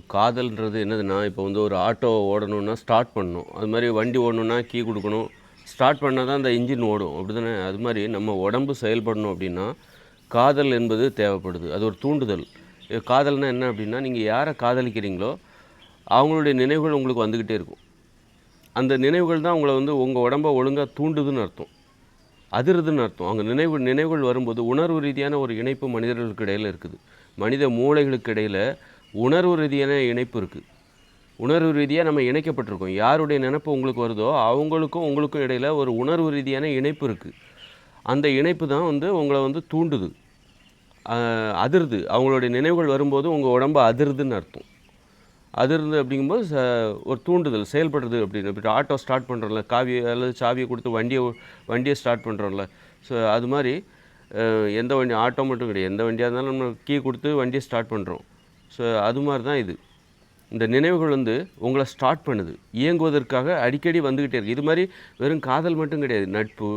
காதல்ன்றது என்னதுன்னா, இப்போ வந்து ஒரு ஆட்டோ ஓடணும்னா ஸ்டார்ட் பண்ணணும். அது மாரி வண்டி ஓடணும்னா கீ குடுக்கணும். ஸ்டார்ட் பண்ணா தான் அந்த இன்ஜின் ஓடும். அப்படிதானே? அது மாரி நம்ம உடம்பு செயல்படணும் அப்படின்னா, காதல் என்பது தேவைப்படுது. அது ஒரு தூண்டுதல். காதல்னா என்ன அப்படின்னா, நீங்க யார காதலிக்கிறீங்களோ, அவங்களுடைய நினைவுகள் உங்களுக்கு வந்துகிட்டே இருக்கும். அந்த நினைவுகள் தான் உங்கள வந்து உங்க உடம்ப ஒழுங்கா தூண்டுதுன்னு அர்த்தம். அதிருதுன்னு அர்த்தம். அங்க நினைவுகள் வரும்போது உணர்வு ரீதியான ஒரு இணைப்பு மனிதர்களுக்கு இடையில இருக்குது. மனித மூளைகளுக்கு இடையில உணர்வு ரீதியான இணைப்பு இருக்கு. உணர்வு ரீதியா நம்ம இணைக்கப்பட்டிருக்கோம். யாருடைய நெனப்பு உங்களுக்கு வருதோ, அவங்களுக்கும் உங்களுக்கும் இடையில ஒரு உணர்வு ரீதியான இணைப்பு இருக்கு. அந்த இணைப்பு தான் வந்து உங்கள வந்து தூண்டுது. அ அதிருது. அவங்களுடைய நினைவுகள் வரும்போது உங்க உடம்பு அதிருதுன்னு அர்த்தம். அதிருது அப்படிங்கும்போது ஒரு தூண்டுதல் செயல்படுறது அப்படின்னு. இப்ப ஆட்டோ ஸ்டார்ட் பண்ணுறோம்ல, அல்லது சாவிய குடுத்து வண்டிய ஸ்டார்ட் பண்ணுறோம்ல. ஸோ அது மாரி எந்த வண்டி ஆட்டோ மட்டும் கிடையாது. எந்த வண்டியா இருந்தாலும் நம்ம கீ குடுத்து வண்டிய ஸ்டார்ட் பண்ணுறோம். ஸோ அது மாரி தான் இது. இந்த நினைவுகள் வந்து உங்கள ஸ்டார்ட் பண்ணுது. இயங்குவதற்காக அடிக்கடி வந்துகிட்டே இருக்கு. இது மாரி வெறும் காதல் மட்டும் கிடையாது. நட்பு,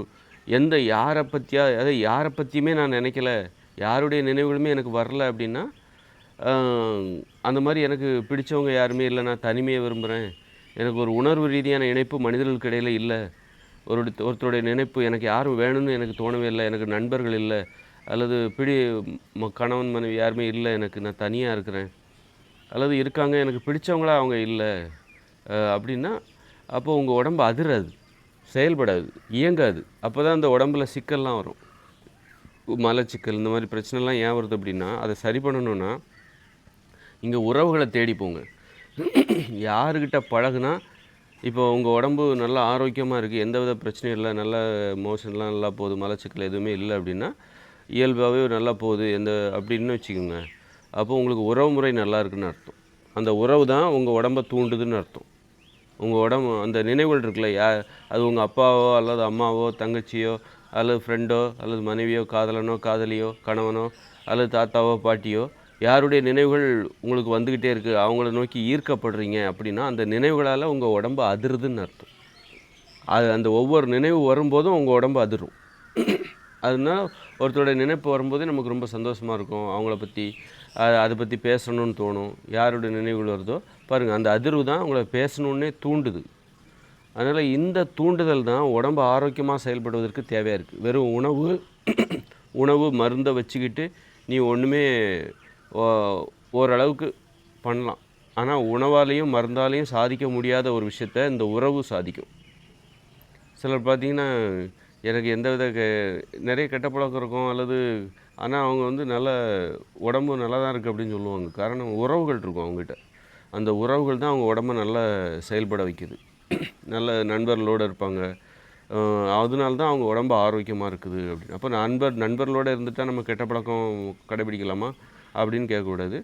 யார பத்தியுமே நான் நினைக்கல, யாருடைய நினைவுகளுமே எனக்கு வரல அப்படின்னா, அ அந்த மாரி எனக்கு பிடிச்சவங்க யாருமே இல்ல. நான் தனிமைய விரும்புறேன். எனக்கு ஒரு உணர்வு ரீதியான இணைப்பு மனிதர்களுக்கு இடையில இல்ல. ஒருத்தருடைய நினைப்பு எனக்கு யாரும் வேணும்னு எனக்கு தோணவே இல்ல. எனக்கு நண்பர்கள் இல்ல. அல்லது கணவன், மனைவி யாருமே இல்ல எனக்கு. நான் தனியா இருக்கிறேன். அல்லது இருக்காங்க, எனக்கு பிடிச்சவங்களா அவங்க இல்ல. அப்படின்னா, அப்போ உங்க உடம்பு அதிராது, செயல்படாது, இயங்காது. அப்பதான் அந்த உடம்புல சிக்கல்லாம் வரும். மலச்சிக்கல் இந்த மாரி பிரச்சனைலாம் ஏன் வருது அப்படின்னா, அத சரி பண்ணணும்னா, நீங்க உறவுகள தேடி போங்க. யாருகிட்ட பழகுனா, இப்போ உங்க உடம்பு நல்லா ஆரோக்கியமா இருக்கு, எந்தவித பிரச்சனையும் இல்ல, நல்ல மோஷன்லாம் நல்லா போகுது, மலச்சிக்கல் எதுவுமே இல்ல அப்படின்னா, இயல்பாவே நல்லா போகுது அப்படின்னு வச்சுக்கோங்க. அப்போ உங்களுக்கு உறவு முறை நல்லா இருக்குன்னு அர்த்தம். அந்த உறவு தான் உங்க உடம்ப தூண்டுதுன்னு அர்த்தம். உங்க உடம்பு அந்த நினைவுகள் இருக்குல்ல, அது உங்க அப்பாவோ, அல்லது அம்மாவோ, தங்கச்சியோ, அல்லது ஃப்ரெண்டோ, அல்லது மனைவியோ, காதலனோ, காதலியோ, கணவனோ, அல்லது தாத்தாவோ, பாட்டியோ, யாருடைய நினைவுகள் உங்களுக்கு வந்துக்கிட்டே இருக்கு, அவங்கள நோக்கி ஈர்க்கப்படுறீங்க அப்படின்னா, அந்த நினைவுகளால உங்க உடம்பு அதிருதுன்னு அர்த்தம். அந்த ஒவ்வொரு நினைவு வரும்போதும் உங்க உடம்பு அதிரும். அதனால ஒருத்தருடைய நினைப்பு வரும்போதே நமக்கு ரொம்ப சந்தோஷமா இருக்கும். அவங்கள பத்தி, அத பத்தி பேசணும்னு தோணும். யாருடைய நினைவுகள் வருதோ, பாருங்க அந்த அதிர்வு தான் உங்கள பேசணுன்னே தூண்டுது. அதனால இந்த தூண்டுதல் தான் உடம்பு ஆரோக்கியமா செயல்படுவதற்கு தேவையா இருக்கு. வெறும் உணவு, மருந்த வச்சுக்கிட்டு நீ ஒண்ணுமே ஓ ஓரளவுக்கு பண்ணலாம். ஆனா உணவாலயும், மருந்தாலயும் சாதிக்க முடியாத ஒரு விஷயத்த இந்த உறவு சாதிக்கும். சிலர் பார்த்தீங்கன்னா, எனக்கு எந்தவித நெறைய கெட்ட பழக்கம் இருக்கும். ஆனா அவங்க வந்து உடம்பு நல்லா தான் இருக்கு அப்படின்னு சொல்லுவாங்க. காரணம் உறவுகள் இருக்கும் அவங்ககிட்ட. அந்த உறவுகள் தான் அவங்க உடம்ப நல்லா செயல்பட வைக்குது. நல்ல நண்பர்களோட இருப்பாங்க. அ அதனால தான் அவங்க உடம்பு ஆரோக்கியமா இருக்குது அப்படின்னு. அப்ப நண்பர்களோட இருந்துட்டா நம்ம கெட்ட பழக்கம் கடைபிடிக்கலாமா? அப்படின்னு கேட்கக்கூடாது.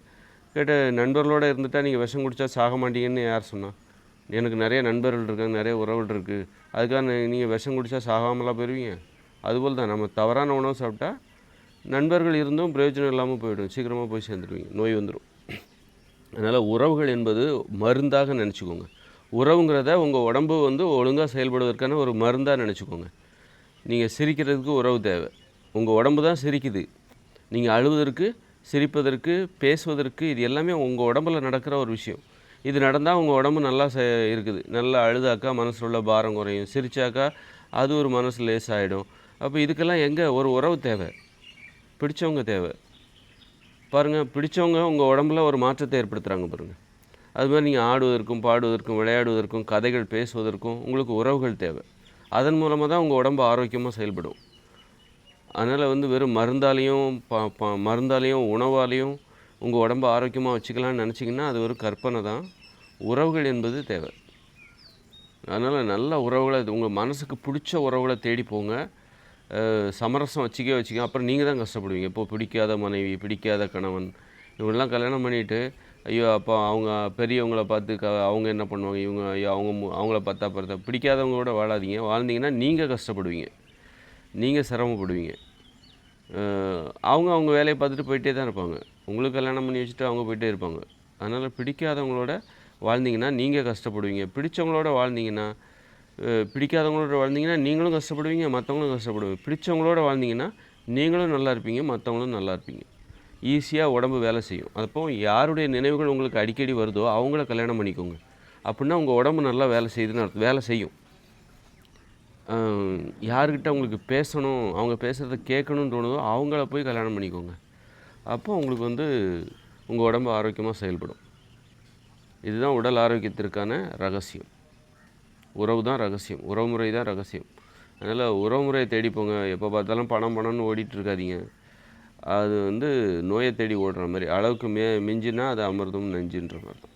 நண்பர்களோட இருந்துட்டா நீங்க விஷம் குடிச்சா சாக மாட்டீங்கன்னு யார் சொன்னா? எனக்கு நெறைய நண்பர்கள் இருக்காங்க, நெறைய உறவுகள் இருக்கு. அதுக்காக நீங்க விஷம் குடிச்சா சாகாமலா போயிருவீங்க? அதுபோல தான் நம்ம தவறான உணவு சாப்பிட்டா, நண்பர்கள் இருந்தும் பிரயோஜனம் இல்லாம போயிடும். சீக்கிரமா போய் சேர்ந்துருவீங்க. நோய் வந்துரும். அதனால உறவுகள் என்பது மருந்தாக நெனச்சுக்கோங்க. உறவுங்கிறத உங்க உடம்பு வந்து ஒழுங்கா செயல்படுவதற்கான ஒரு மருந்தா நெனச்சுக்கோங்க. நீங்க சிரிக்கிறதுக்கு உறவு தேவை. உங்க உடம்பு தான் சிரிக்குது. நீங்க அழுவதற்கு, சிரிப்பதற்கு, பேசுவதற்கு இது எல்லாமே உங்க உடம்புல நடக்கிற ஒரு விஷயம். இது நடந்தா உங்க உடம்பு நல்லா இருக்குது. நல்லா அழுதாக்கா மனசுல உள்ள பாரம் குறையும். சிரிச்சாக்கா அது ஒரு மனசு லேசாயிடும். அப்ப இதுக்கெல்லாம் எங்க ஒரு உறவு தேவை. பிடிச்சவங்க தேவை. பாருங்க, பிடிச்சவங்க உங்க உடம்புல ஒரு மாற்றத்தை ஏற்படுத்துறாங்க பாருங்க. அதுமாதிரி நீங்க ஆடுவதற்கும், பாடுவதற்கும், விளையாடுவதற்கும், கதைகள் பேசுவதற்கும் உங்களுக்கு உறவுகள் தேவை. அதன் மூலமா தான் உங்க உடம்பு ஆரோக்கியமா செயல்படும். அதனால வந்து வெறும் மருந்தாலயும், உணவாலயும் உங்க உடம்ப ஆரோக்கியமா வச்சுக்கலாம்னு நெனச்சீங்கன்னா, அது ஒரு கற்பனை தான். உறவுகள் என்பது தேவை. அதனால நல்ல உறவுகள உங்க மனசுக்கு புடிச்ச உறவுகள தேடி போங்க. சமரசம் வச்சுக்க. அப்புறம் நீங்க தான் கஷ்டப்படுவீங்க. இப்போ பிடிக்காத மனைவி, பிடிக்காத கணவன் இவங்கலாம் கல்யாணம் பண்ணிட்டு, ஐயோ! அப்போ அவங்க பெரியவங்கள பார்த்து அவங்க என்ன பண்ணுவாங்க? இவங்க ஐயோ! அவங்கள பார்த்தா பிடிக்காதவங்களோட வாழாதீங்க. வாழ்ந்தீங்கன்னா நீங்க கஷ்டப்படுவீங்க. நீங்க சிரமப்படுவீங்க. அ அவங்க அவங்க வேலைய பார்த்துட்டு போயிட்டே தான் இருப்பாங்க. உங்களுக்கு கல்யாணம் பண்ணி வச்சுட்டு அவங்க போயிட்டே இருப்பாங்க. அதனால பிடிக்காதவங்களோட வாழ்ந்தீங்கன்னா நீங்க கஷ்டப்படுவீங்க. பிடிக்காதவங்களோட வாழ்ந்தீங்கன்னா நீங்களும் கஷ்டப்படுவீங்க, மத்தவங்களும் கஷ்டப்படுவீங்க. பிடிச்சவங்களோட வாழ்ந்தீங்கன்னா நீங்களும் நல்லா இருப்பீங்க, மத்தவங்களும் நல்லா இருப்பீங்க. ஈஸியாக உடம்பு வேலை செய்யும். அப்போ யாருடைய நினைவுகள் உங்களுக்கு அடிக்கடி வருதோ அவங்கள கல்யாணம் பண்ணிக்கோங்க. அப்படின்னா உங்கள் உடம்பு நல்லா வேலை செய்யுதுன்னு அர்த்தம். வேலை செய்யும். யார்கிட்ட உங்களுக்கு பேசணும், அவங்க பேசுகிறத கேட்கணும்னு தோணுதோ அவங்கள போய் கல்யாணம் பண்ணிக்கோங்க. அப்போ உங்களுக்கு வந்து உங்கள் உடம்பு ஆரோக்கியமாக செயல்படும். இதுதான் உடல் ஆரோக்கியத்திற்கான ரகசியம். உறவு தான் ரகசியம். உறவுமுறை தான் ரகசியம். அதனால் உறவுமுறையை தேடி போங்க. எப்போ பார்த்தாலும் பணம் பணம்னு ஓடிட்டுருக்காதீங்க. அது வந்து நோயை தேடி ஓடுற மாதிரி. அளவுக்கு மிஞ்சினா அது அமிர்தம் நஞ்சுன்ற மாதிரி தான்.